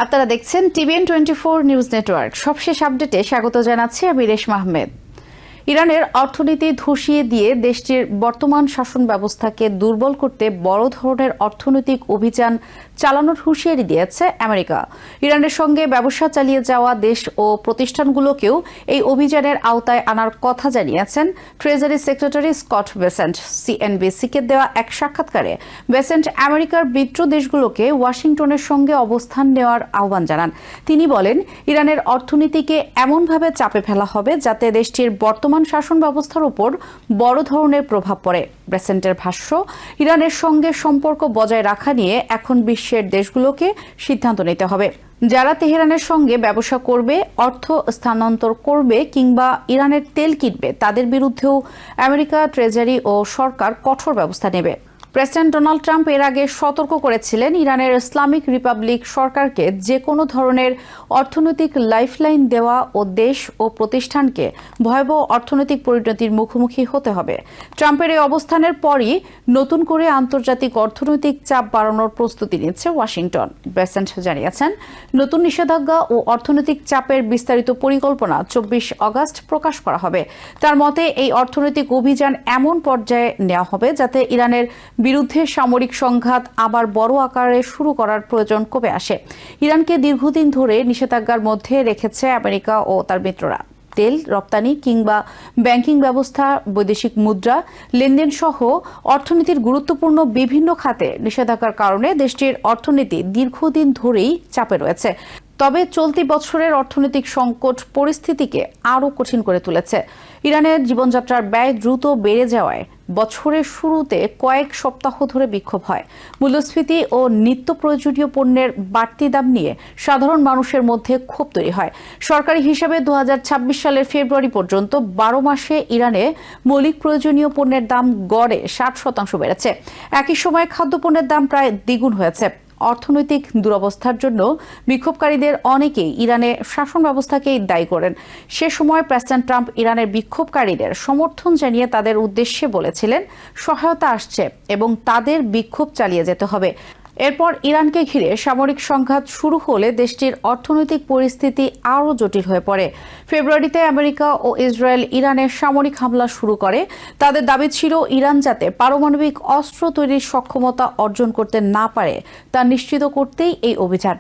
আপনারা দেখছেন TVN24 news network. সবশেষ আপডেটে স্বাগত জানাচ্ছি আমি রেশমা আহমেদ। ইরানের অর্থনীতি ধসিয়ে দিয়ে দেশটির বর্তমান শাসন ব্যবস্থাকে দুর্বল করতে বড় ধরনের অর্থনৈতিক অভিযান চালানোর হুঁশিয়ারি দিয়েছে আমেরিকা। ইরানের সঙ্গে ব্যবসা চালিয়ে যাওয়া দেশ ও প্রতিষ্ঠানগুলোকেও এই অভিযানের আওতায় আনার কথা জানিয়েছেন ট্রেজারি সেক্রেটারি স্কট বেসেন্ট। CNBC-কে দেওয়া এক সাক্ষাৎকারে বেসেন্ট আমেরিকার মিত্র দেশগুলোকে ওয়াশিংটনের সঙ্গে অবস্থান নেওয়ার আহ্বান জানান। তিনি বলেন, ইরানের অর্থনীতিকে এমনভাবে চাপে ফেলা হবে যাতে দেশটির বর্তমান শাসন ব্যবস্থার উপর বড় ধরনের প্রভাব পড়ে। বেসেন্টের ভাষ্য, ইরানের সঙ্গে সম্পর্ক বজায় রাখা নিয়ে এখন বিশ্বের দেশগুলোকে সিদ্ধান্ত নিতে হবে। যারা তেহরানের সঙ্গে ব্যবসা করবে, অর্থ স্থানান্তর করবে কিংবা ইরানের তেল কিনবে, তাদের বিরুদ্ধেও আমেরিকা, ট্রেজারি ও সরকার কঠোর ব্যবস্থা নেবে। প্রেসিডেন্ট ডোনাল্ড ট্রাম্প এর আগে সতর্ক করেছিলেন, ইরানের ইসলামিক রিপাবলিক সরকারকে যে কোনো ধরনের অর্থনৈতিক লাইফলাইন দেওয়া ও দেশ ও প্রতিষ্ঠানকে ভয়াবহ অর্থনৈতিক পরিণতির মুখোমুখি হতে হবে। ট্রাম্পের এই অবস্থানের পরই নতুন করে আন্তর্জাতিক অর্থনৈতিক চাপ বাড়ানোর প্রস্তুতি নিচ্ছে ওয়াশিংটন। বেসেন্ট জানিয়েছেন, নতুন নিষেধাজ্ঞা ও অর্থনৈতিক চাপের বিস্তারিত পরিকল্পনা 24 আগস্ট প্রকাশ করা হবে। তার মতে, এই অর্থনৈতিক অভিযান এমন পর্যায়ে নেওয়া হবে যাতে ইরানের বিরুদ্ধে সামরিক সংঘাত আবার বড় আকারে শুরু করার প্রয়োজন কমে আসে। ইরানকে দীর্ঘদিন ধরে নিষেধাজ্ঞার মধ্যে রেখেছে আমেরিকা ও তার মিত্ররা। তেল রপ্তানি কিংবা ব্যাংকিং ব্যবস্থা, বৈদেশিক মুদ্রা লেনদেন সহ অর্থনীতির গুরুত্বপূর্ণ বিভিন্ন খাতে নিষেধাজ্ঞার কারণে দেশটির অর্থনীতি দীর্ঘদিন ধরেই চাপে রয়েছে। তবে চলতি বছরের অর্থনৈতিক সংকট পরিস্থিতিকে আরও কঠিন করে তুলেছে। ইরানের জীবনযাত্রার ব্যয় দ্রুত বেড়ে যাওয়ায় বছরের শুরুতে কয়েক সপ্তাহ ধরে বিক্ষোভ হয়। মূল্যস্ফীতি ও নিত্য প্রয়োজনীয় পণ্যের বাড়তি দাম নিয়ে সাধারণ মানুষের মধ্যে ক্ষোভ তৈরি হয়। সরকারি হিসাবে 2026 সালের ফেব্রুয়ারি পর্যন্ত 12 মাসে ইরানে মৌলিক প্রয়োজনীয় পণ্যের দাম গড়ে 60% বেড়েছে। একই সময়ে খাদ্যপণ্যের দাম প্রায় দ্বিগুণ হয়েছে। অর্থনৈতিক দুরবস্থার জন্য বিক্ষোভকারীদের অনেকেই ইরানের শাসন ব্যবস্থাকেই দায়ী করেন। সে সময় প্রেসিডেন্ট ট্রাম্প ইরানের বিক্ষোভকারীদের সমর্থন জানিয়ে তাদের উদ্দেশ্যে বলেছিলেন, সহায়তা আসছে এবং তাদের বিক্ষোভ চালিয়ে যেতে হবে। এরপর ইরানকে ঘিরে সামরিক সংঘাত শুরু হলে দেশটির অর্থনৈতিক পরিস্থিতি আরও জটিল হয়ে পড়ে। ফেব্রুয়ারিতে আমেরিকা ও ইসরায়েল ইরানের সামরিক হামলা শুরু করে। তাদের দাবি ছিল, ইরান যাতে পারমাণবিক অস্ত্র তৈরির সক্ষমতা অর্জন করতে না পারে তা নিশ্চিত করতেই এই অভিযান।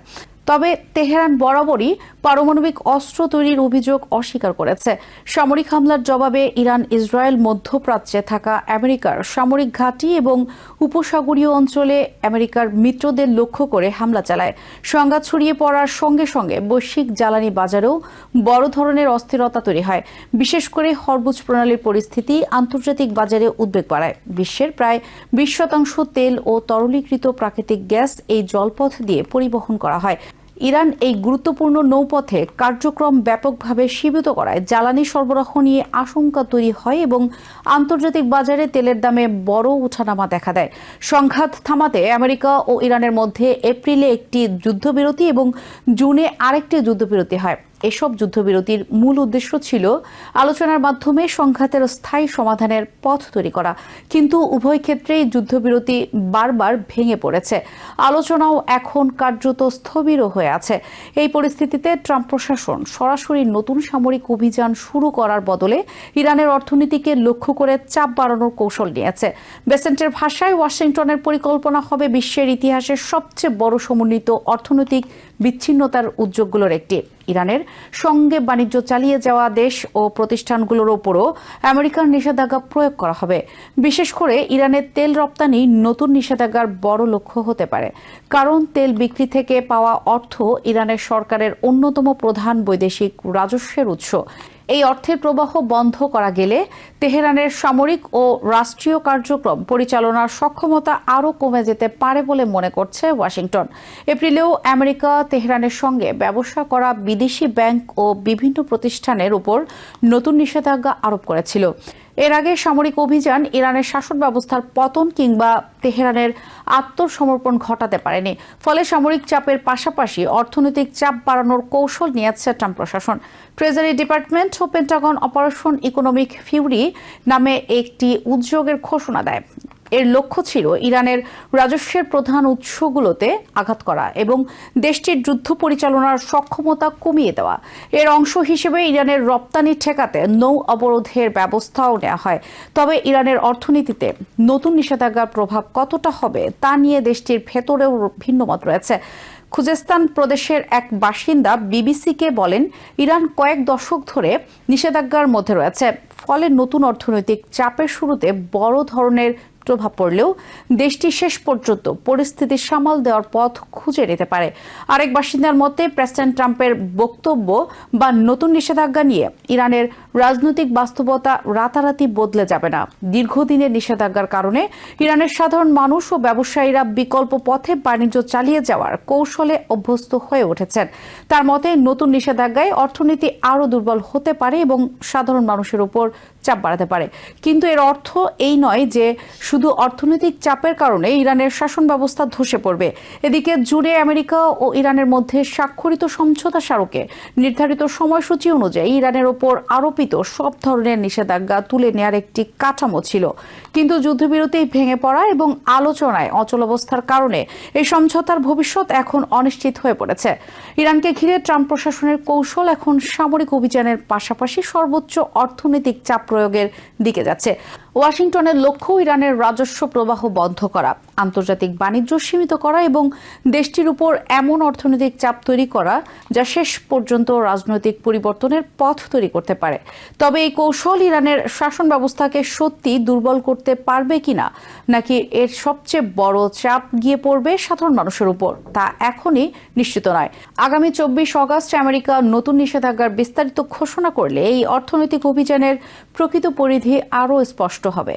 তবে তেহরান বরাবরই পারমাণবিক অস্ত্র তৈরির অভিযোগ অস্বীকার করেছে। সামরিক হামলার জবাবে ইরান ইসরায়েল মধ্যপ্রাচ্যে থাকা আমেরিকার সামরিক ঘাঁটি এবং উপসাগরীয় অঞ্চলে আমেরিকার মিত্রদের লক্ষ্য করে হামলা চালায়। সংঘাত ছড়িয়ে পড়ার সঙ্গে সঙ্গে বৈশ্বিক জ্বালানি বাজারেও বড় ধরনের অস্থিরতা তৈরি হয়। বিশেষ করে হরমুজ প্রণালীর পরিস্থিতি আন্তর্জাতিক বাজারে উদ্বেগ বাড়ায়। বিশ্বের প্রায় 20% তেল ও তরলীকৃত প্রাকৃতিক গ্যাস এই জলপথ দিয়ে পরিবহন করা হয়। ইরান এই গুরুত্বপূর্ণ নৌপথে কার্যক্রম ব্যাপকভাবে সীমিত করায় জ্বালানি সরবরাহ নিয়ে আশঙ্কা তৈরি হয় এবং আন্তর্জাতিক বাজারে তেলের দামে বড় ওঠানামা দেখা দেয়। সংঘাত থামাতে আমেরিকা ও ইরানের মধ্যে এপ্রিলে একটি যুদ্ধবিরতি এবং জুনে আরেকটি যুদ্ধবিরতি হয়। এসব যুদ্ধবিরতির মূল উদ্দেশ্য ছিল আলোচনার মাধ্যমে সংঘাতের স্থায়ী সমাধানের পথ তৈরি করা, কিন্তু উভয় ক্ষেত্রেই যুদ্ধবিরতি বারবার ভেঙে পড়েছে। আলোচনাও এখন কার্যত স্থবির হয়ে আছে। এই পরিস্থিতিতে ট্রাম্প প্রশাসন সরাসরি নতুন সামরিক অভিযান শুরু করার বদলে ইরানের অর্থনীতিকে লক্ষ্য করে চাপ বাড়ানোর কৌশল নিয়েছে। বেসেন্টের ভাষায়, ওয়াশিংটনের পরিকল্পনা হবে বিশ্বের ইতিহাসের সবচেয়ে বড় সমন্বিত অর্থনৈতিক বিচ্ছিন্নতার উদ্যোগগুলোর একটি। ইরানের সঙ্গে বাণিজ্য চালিয়ে যাওয়া দেশ ও প্রতিষ্ঠানগুলোর ওপরও আমেরিকার নিষেধাজ্ঞা প্রয়োগ করা হবে। বিশেষ করে ইরানের তেল রপ্তানি নতুন নিষেধাজ্ঞার বড় লক্ষ্য হতে পারে, কারণ তেল বিক্রি থেকে পাওয়া অর্থ ইরানের সরকারের অন্যতম প্রধান বৈদেশিক রাজস্বের উৎস। এই অর্থের প্রবাহ বন্ধ করা গেলে তেহরানের সামরিক ও রাষ্ট্রীয় কার্যক্রম পরিচালনার সক্ষমতা আরও কমে যেতে পারে বলে মনে করছে ওয়াশিংটন। এপ্রিলেও আমেরিকা তেহরানের সঙ্গে ব্যবসা করা বিদেশি ব্যাংক ও বিভিন্ন প্রতিষ্ঠানের উপর নতুন নিষেধাজ্ঞা আরোপ করেছিল। এর আগে সামরিক অভিযান ইরানের শাসন ব্যবস্থার পতন কিংবা তেহরানের আত্মসমর্পণ ঘটাতে পারেনি। ফলে সামরিক চাপের পাশাপাশি অর্থনৈতিক চাপ বাড়ানোর কৌশল নিয়েছে ট্রাম্প প্রশাসন। ট্রেজারি ডিপার্টমেন্ট ও পেন্টাগন অপারেশন ইকোনমিক ফিউরি নামে একটি উদ্যোগের ঘোষণা দেয়। এর লক্ষ্য ছিল ইরানের রাজস্বের প্রধান উৎসগুলোতে আঘাত করা এবং দেশটির যুদ্ধ পরিচালনার সক্ষমতা কমিয়ে দেওয়া। এর অংশ হিসেবে ইরানের রপ্তানি ঠেকাতে নৌ অবরোধের ব্যবস্থাও নেওয়া হয়। তবে ইরানের অর্থনীতিতে নতুন নিষেধাজ্ঞার প্রভাব কতটা হবে তা নিয়ে দেশটির ভেতরেও ভিন্নমত রয়েছে। খুজেস্তান প্রদেশের এক বাসিন্দা বিবিসিকে বলেন, ইরান কয়েক দশক ধরে নিষেধাজ্ঞার মধ্যে রয়েছে, ফলে নতুন অর্থনৈতিক চাপের শুরুতে বড় ধরনের প্রভাব পড়লেও দেশটি শেষ পর্যন্ত পরিস্থিতি সামাল দেওয়ার পথ খুঁজে নিতে পারে। আরেক বাসিন্দার মতে, প্রেসিডেন্ট ট্রাম্পের বক্তব্য বা নতুন নিষেধাজ্ঞা নিয়ে ইরানের রাজনৈতিক বাস্তবতা রাতারাতি বদলে যাবে না। দীর্ঘদিনের নিষেধাজ্ঞার কারণে ইরানের সাধারণ মানুষ ও ব্যবসায়ীরা বিকল্প পথে বাণিজ্য চালিয়ে যাওয়ার কৌশলে অভ্যস্ত হয়ে উঠেছেন। তার মতে, নতুন নিষেধাজ্ঞায় অর্থনীতি আরও দুর্বল হতে পারে এবং সাধারণ মানুষের উপর চাপ বাড়াতে পারে। কিন্তু এর অর্থ এই নয় যে শুধু অর্থনৈতিক চাপের কারণে ইরানের শাসন ব্যবস্থা ধসে পড়বে। এদিকে জুড়ে আমেরিকা ও ইরানের মধ্যে স্বাক্ষরিত সমঝোতা স্মারকে নির্ধারিত সময়সূচি অনুযায়ী ইরানের ওপর আরোপিত সব ধরনের নিষেধাজ্ঞা তুলে নেওয়ার একটি কাঠামো ছিল। কিন্তু যুদ্ধবিরতি ভেঙে পড়া এবং আলোচনায় অচলাবস্থার কারণে এই সমঝোতার ভবিষ্যৎ এখন অনিশ্চিত হয়ে পড়েছে। ইরানকে ঘিরে ট্রাম্প প্রশাসনের কৌশল এখন সামরিক অভিযানের পাশাপাশি সর্বোচ্চ অর্থনৈতিক চাপ প্রয়োগের দিকে যাচ্ছে। ওয়াশিংটনের লক্ষ্য ইরানের রাজস্ব প্রবাহ বন্ধ করা, আন্তর্জাতিক বাণিজ্য সীমিত করা এবং দেশটির উপর এমন অর্থনৈতিক চাপ তৈরি করা যা শেষ পর্যন্ত রাজনৈতিক পরিবর্তনের পথ তৈরি করতে পারে। তবে এই কৌশল ইরানের শাসন ব্যবস্থাকে সত্যি দুর্বল করতে পারবে কিনা, নাকি এর সবচেয়ে বড় চাপ গিয়ে পড়বে সাধারণ মানুষের উপর, তা এখনই নিশ্চিত নয়। আগামী 24 অগস্ট আমেরিকা নতুন নিষেধাজ্ঞার বিস্তারিত ঘোষণা করলে এই অর্থনৈতিক অভিযানের প্রকৃত পরিধি আরও স্পষ্ট হবে।